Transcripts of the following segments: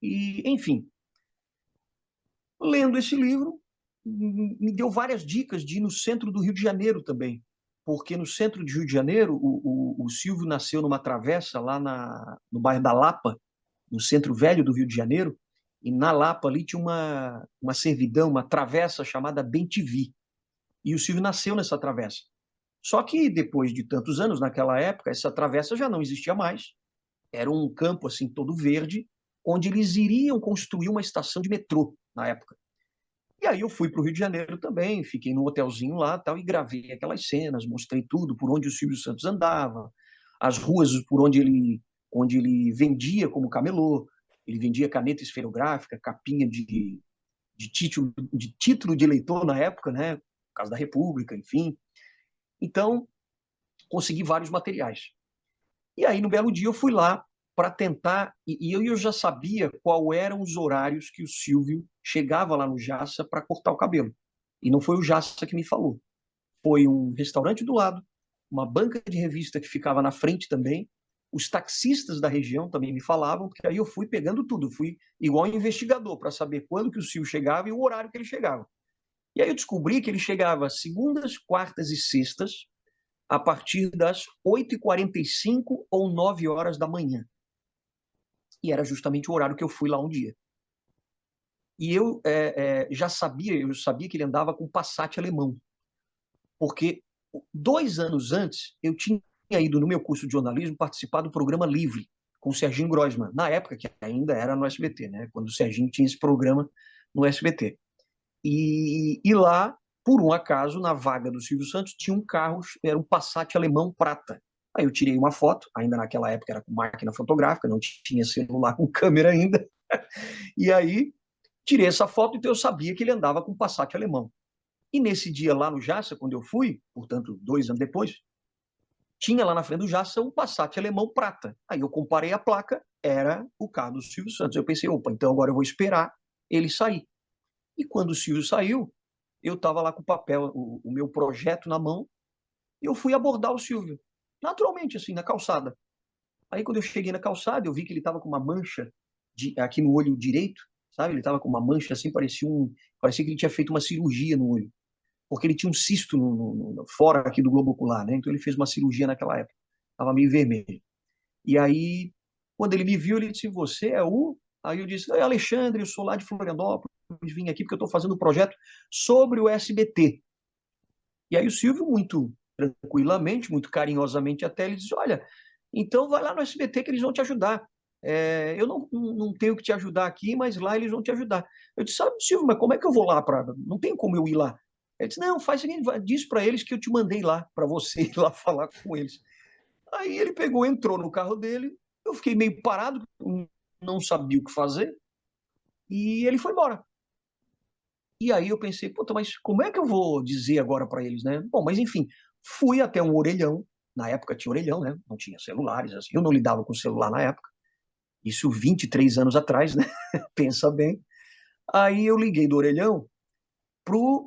E, enfim, lendo esse livro, me deu várias dicas de ir no centro do Rio de Janeiro também, porque no centro de Rio de Janeiro, o Silvio nasceu numa travessa lá no bairro da Lapa, no centro velho do Rio de Janeiro, e na Lapa ali tinha uma servidão, uma travessa chamada Bem-TV, e o Silvio nasceu nessa travessa. Só que depois de tantos anos, naquela época, essa travessa já não existia mais, era um campo assim todo verde, onde eles iriam construir uma estação de metrô na época. E aí eu fui para o Rio de Janeiro também, fiquei no hotelzinho lá tal, e gravei aquelas cenas, mostrei tudo, por onde o Silvio Santos andava, as ruas por onde ele vendia como camelô, ele vendia caneta esferográfica, capinha de título de eleitor na época, né, por causa da República, enfim. Então, consegui vários materiais. E aí, no belo dia, eu fui lá para tentar, e eu já sabia qual eram os horários que o Silvio chegava lá no Jaça para cortar o cabelo. E não foi o Jaça que me falou. Foi um restaurante do lado, uma banca de revista que ficava na frente também, os taxistas da região também me falavam, porque aí eu fui pegando tudo, fui igual investigador para saber quando que o Silvio chegava e o horário que ele chegava. E aí eu descobri que ele chegava segundas, quartas e sextas, a partir das 8h45 ou 9 horas da manhã. E era justamente o horário que eu fui lá um dia. E eu já sabia que ele andava com Passat alemão, porque 2 anos antes eu tinha ido no meu curso de jornalismo participar do programa Livre, com o Serginho Groisman, na época que ainda era no SBT, né? Quando o Serginho tinha esse programa no SBT. E lá, por um acaso, na vaga do Silvio Santos, tinha um carro, era um Passat alemão prata. Aí eu tirei uma foto, ainda naquela época era com máquina fotográfica, não tinha celular com câmera ainda. E aí tirei essa foto, então eu sabia que ele andava com um Passat alemão. E nesse dia lá no Jaça, quando eu fui, portanto, 2 anos depois, tinha lá na frente do Jaça um Passat alemão prata. Aí eu comparei a placa, era o carro do Silvio Santos. Eu pensei, opa, então agora eu vou esperar ele sair. E quando o Silvio saiu, eu estava lá com o papel, o meu projeto na mão, e eu fui abordar o Silvio, naturalmente, assim, na calçada. Aí quando eu cheguei na calçada, eu vi que ele estava com uma mancha aqui no olho direito, sabe? Ele estava com uma mancha assim, parecia que ele tinha feito uma cirurgia no olho, porque ele tinha um cisto fora aqui do globo ocular, né? Então ele fez uma cirurgia naquela época, estava meio vermelho. E aí, quando ele me viu, ele disse: "Você é o?" Aí eu disse: "É Alexandre, eu sou lá de Florianópolis, vim aqui porque eu estou fazendo um projeto sobre o SBT." E aí o Silvio, muito tranquilamente, muito carinhosamente até, ele disse: "Olha, então vai lá no SBT que eles vão te ajudar. Eu não tenho que te ajudar aqui, mas lá eles vão te ajudar." Eu disse: "Sabe, Silvio, mas como é que eu vou lá? Não tem como eu ir lá." Ele disse: "Não, faz o seguinte, diz para eles que eu te mandei lá, para você ir lá falar com eles." Aí ele pegou, entrou no carro dele, eu fiquei meio parado, não sabia o que fazer, e ele foi embora. E aí eu pensei, puta, mas como é que eu vou dizer agora para eles, né? Bom, mas enfim, fui até um orelhão, na época tinha orelhão, né? Não tinha celulares, assim, eu não lidava com celular na época, isso 23 anos atrás, né? Pensa bem. Aí eu liguei do orelhão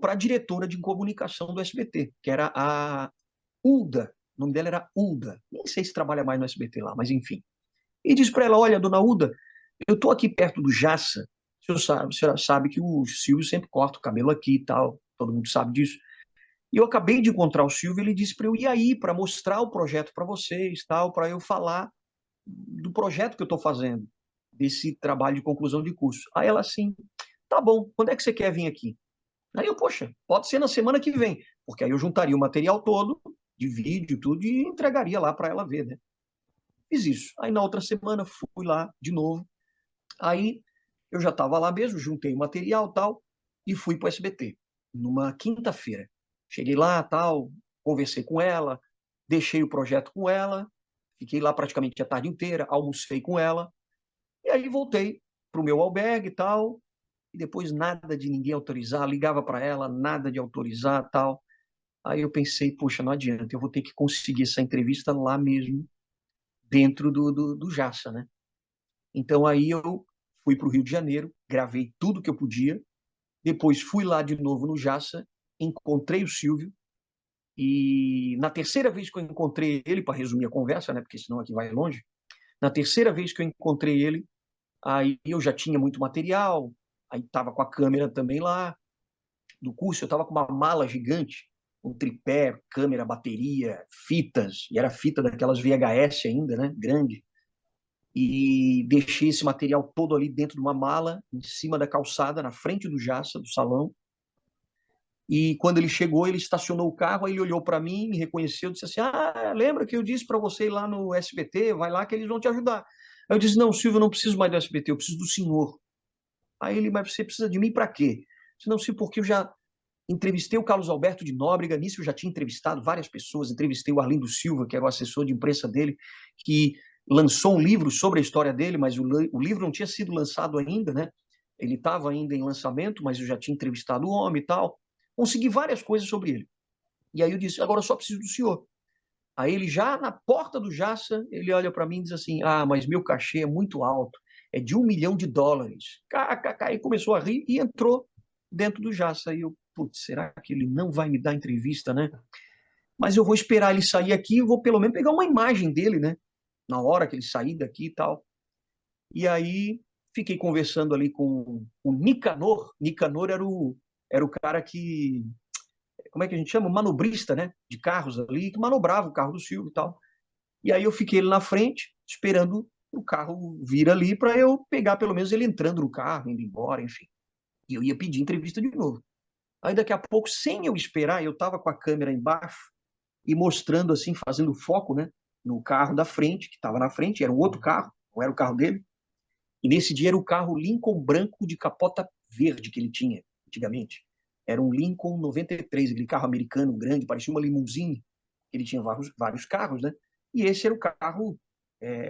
para a diretora de comunicação do SBT, que era a Ulda, o nome dela era Ulda, nem sei se trabalha mais no SBT lá, mas enfim. E disse para ela: "Olha, dona Ulda, eu estou aqui perto do Jaça, a senhora sabe que o Silvio sempre corta o cabelo aqui e tal, todo mundo sabe disso. E eu acabei de encontrar o Silvio, ele disse para eu ir aí, para mostrar o projeto para vocês, tal, para eu falar do projeto que eu estou fazendo, desse trabalho de conclusão de curso." Aí ela assim: "Tá bom, quando é que você quer vir aqui?" Aí eu: "Poxa, pode ser na semana que vem." Porque aí eu juntaria o material todo, de vídeo, tudo, e entregaria lá para ela ver, né? Fiz isso. Aí na outra semana fui lá de novo. Aí eu já estava lá mesmo, juntei o material tal, e fui para o SBT, numa quinta-feira. Cheguei lá, tal, conversei com ela, deixei o projeto com ela, fiquei lá praticamente a tarde inteira, almocei com ela, e aí voltei para o meu albergue e tal, e depois nada de ninguém autorizar, ligava para ela, nada de autorizar tal. Aí eu pensei, poxa, não adianta, eu vou ter que conseguir essa entrevista lá mesmo, dentro do Jaça, né? Então aí eu fui para o Rio de Janeiro, gravei tudo que eu podia, depois fui lá de novo no Jaça, encontrei o Silvio, e na terceira vez que eu encontrei ele, para resumir a conversa, né, porque senão aqui vai longe, na terceira vez que eu encontrei ele, Aí eu já tinha muito material, aí estava com a câmera também lá do curso, eu estava com uma mala gigante, um tripé, câmera, bateria, fitas, e era fita daquelas VHS ainda, né, grande, e deixei esse material todo ali dentro de uma mala, em cima da calçada, na frente do Jassa, do salão, e quando ele chegou, ele estacionou o carro, aí ele olhou para mim, me reconheceu, disse assim, lembra que eu disse para você ir lá no SBT, vai lá que eles vão te ajudar. Aí eu disse, não, Silvio, eu não preciso mais do SBT, eu preciso do senhor. Aí ele, mas você precisa de mim para quê? Eu disse, não, sim, porque eu já entrevistei o Carlos Alberto de Nóbrega, nisso eu já tinha entrevistado várias pessoas, entrevistei o Arlindo Silva, que era o assessor de imprensa dele, que lançou um livro sobre a história dele, mas o livro não tinha sido lançado ainda, né? Ele estava ainda em lançamento, mas eu já tinha entrevistado o homem e tal. Consegui várias coisas sobre ele. E aí eu disse, agora eu só preciso do senhor. Aí ele já na porta do Jassa, ele olha para mim e diz assim, mas meu cachê é muito alto, é de US$ 1 milhão. E começou a rir e entrou dentro do Jassa. E eu, putz, será que ele não vai me dar entrevista, né? Mas eu vou esperar ele sair aqui, eu vou pelo menos pegar uma imagem dele, né? Na hora que ele sair daqui e tal. E aí fiquei conversando ali com o Nicanor. Nicanor era o cara que, como é que a gente chama? Manobrista, né? De carros ali, que manobrava o carro do Silvio e tal. E aí eu fiquei ali na frente, esperando o carro vir ali para eu pegar pelo menos ele entrando no carro, indo embora, enfim. E eu ia pedir entrevista de novo. Aí daqui a pouco, sem eu esperar, eu estava com a câmera embaixo e mostrando assim, fazendo foco, né, no carro da frente, que estava na frente, era um outro carro, não era o carro dele. E nesse dia era o carro Lincoln branco de capota verde que ele tinha antigamente. Era um Lincoln 93, aquele carro americano grande, parecia uma limusine. Ele tinha vários carros, né? E esse era o carro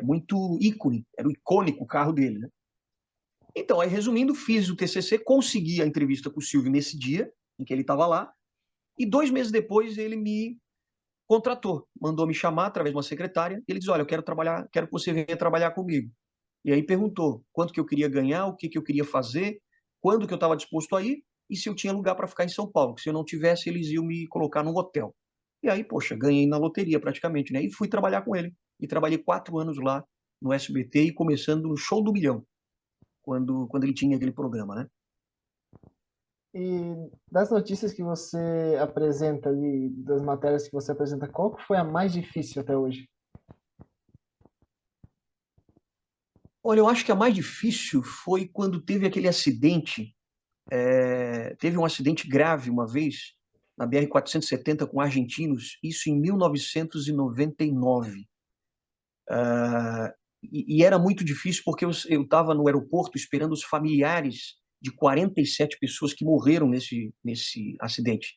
muito ícone, era o icônico carro dele, né? Então, aí resumindo, fiz o TCC, consegui a entrevista com o Silvio nesse dia em que ele estava lá, e 2 meses depois ele me contratou, mandou me chamar através de uma secretária. Ele disse: olha, eu quero trabalhar, quero que você venha trabalhar comigo. E aí perguntou quanto que eu queria ganhar, o que que eu queria fazer, quando que eu estava disposto a ir e se eu tinha lugar para ficar em São Paulo. Que se eu não tivesse, eles iam me colocar num hotel. E aí, poxa, ganhei na loteria praticamente, né? E fui trabalhar com ele. E trabalhei 4 anos lá no SBT e começando no Show do Milhão, quando ele tinha aquele programa, né? E das notícias que você apresenta ali, das matérias que você apresenta, qual que foi a mais difícil até hoje? Olha, eu acho que a mais difícil foi quando teve aquele acidente. Teve um acidente grave uma vez na BR-470 com argentinos, isso em 1999. E era muito difícil porque eu estava no aeroporto esperando os familiares de 47 pessoas que morreram nesse acidente.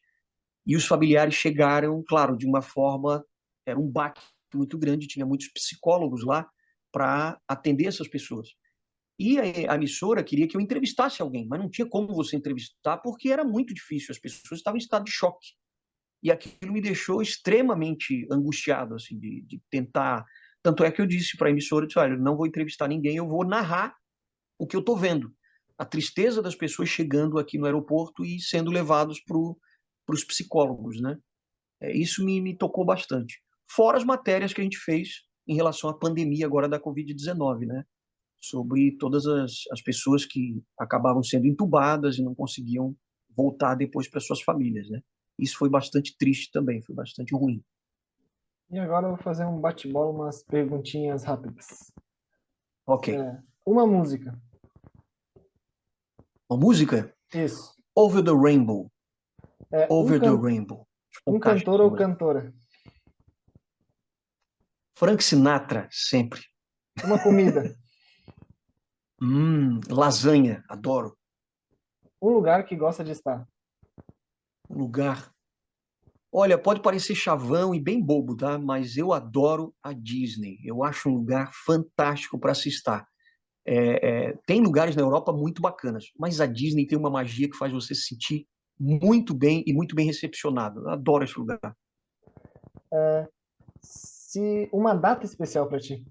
E os familiares chegaram, claro, de uma forma, era um baque muito grande, tinha muitos psicólogos lá para atender essas pessoas. E a emissora queria que eu entrevistasse alguém, mas não tinha como você entrevistar porque era muito difícil, as pessoas estavam em estado de choque. E aquilo me deixou extremamente angustiado, assim, de tentar. Tanto é que eu disse para a emissora, eu disse, olha, eu não vou entrevistar ninguém, eu vou narrar o que eu estou vendo. A tristeza das pessoas chegando aqui no aeroporto e sendo levados para os psicólogos, né? Isso me tocou bastante. Fora as matérias que a gente fez em relação à pandemia agora da Covid-19, né? Sobre todas as pessoas que acabavam sendo entubadas e não conseguiam voltar depois para suas famílias, né? Isso foi bastante triste também, foi bastante ruim. E agora eu vou fazer um bate-bola, umas perguntinhas rápidas. Ok. Uma música. Uma música? Isso. Over the Rainbow. É Over the Rainbow. um Fantástica cantor essa ou música. cantora. Frank Sinatra, sempre. Uma comida. Lasanha, adoro. Um lugar que gosta de estar. Um lugar. Olha, pode parecer chavão e bem bobo, tá? Mas eu adoro a Disney. Eu acho um lugar fantástico para se estar. Tem lugares na Europa muito bacanas, mas a Disney tem uma magia que faz você se sentir muito bem e muito bem recepcionado. Eu adoro esse lugar. Se uma data especial para ti.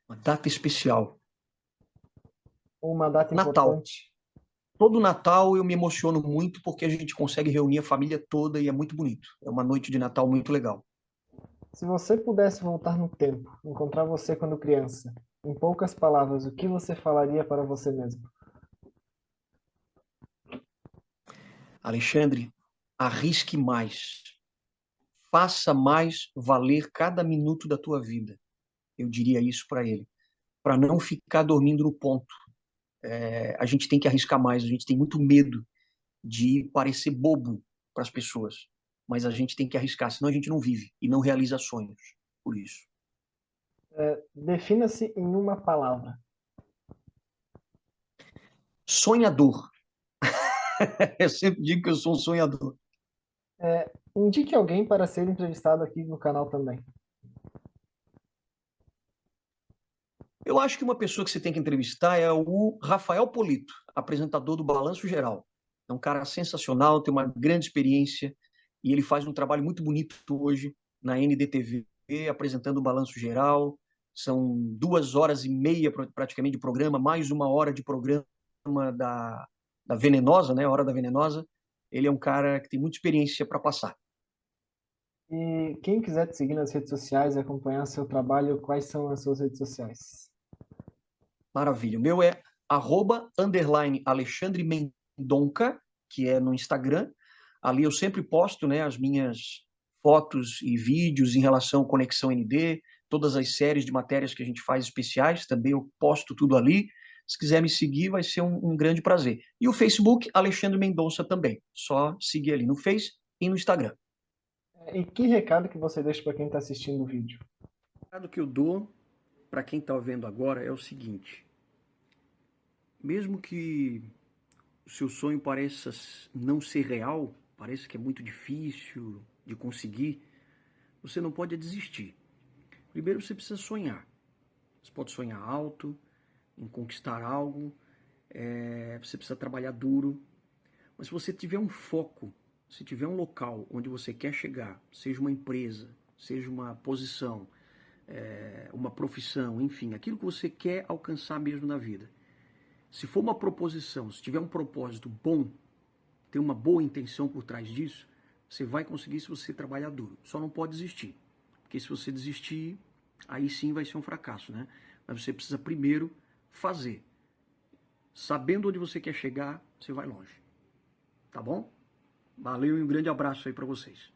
Uma data especial. Ou uma data Natal. importante. Todo Natal eu me emociono muito porque a gente consegue reunir a família toda e é muito bonito. É uma noite de Natal muito legal. Se você pudesse voltar no tempo, encontrar você quando criança, Em poucas palavras, o que você falaria para você mesmo? Alexandre, arrisque mais. Faça mais valer cada minuto da tua vida. Eu diria isso para ele. Para não ficar dormindo no ponto. A gente tem que arriscar mais. A gente tem muito medo de parecer bobo para as pessoas. Mas a gente tem que arriscar, senão a gente não vive e não realiza sonhos. Por isso. Defina-se em uma palavra. Sonhador. Eu sempre digo que eu sou um sonhador. Indique alguém para ser entrevistado aqui no canal também. Eu acho que uma pessoa que você tem que entrevistar é o Rafael Polito, apresentador do Balanço Geral. É um cara sensacional, tem uma grande experiência e ele faz um trabalho muito bonito hoje na NDTV, apresentando o Balanço Geral. São 2 horas e meia praticamente de programa, mais 1 hora de programa da Venenosa, né? A Hora da Venenosa. Ele é um cara que tem muita experiência para passar. E quem quiser te seguir nas redes sociais e acompanhar seu trabalho, quais são as suas redes sociais? Maravilha. O meu é @Alexandre Mendonca, que é no Instagram. Ali eu sempre posto, né, as minhas fotos e vídeos em relação à Conexão ND, todas as séries de matérias que a gente faz especiais, também eu posto tudo ali. Se quiser me seguir, vai ser um grande prazer. E o Facebook, Alexandre Mendonça também. Só seguir ali no Face e no Instagram. E que recado que você deixa para quem está assistindo o vídeo? O recado que eu dou para quem está vendo agora é o seguinte: mesmo que o seu sonho pareça não ser real, parece que é muito difícil de conseguir, você não pode desistir. Primeiro você precisa sonhar. Você pode sonhar alto, em conquistar algo, você precisa trabalhar duro, mas se você tiver um foco, se tiver um local onde você quer chegar, seja uma empresa, seja uma posição, uma profissão, enfim, aquilo que você quer alcançar mesmo na vida. Se for uma proposição, se tiver um propósito bom, ter uma boa intenção por trás disso, você vai conseguir se você trabalhar duro. Só não pode desistir. Porque se você desistir, aí sim vai ser um fracasso, né? Mas você precisa primeiro fazer. Sabendo onde você quer chegar, você vai longe. Tá bom? Valeu e um grande abraço aí para vocês.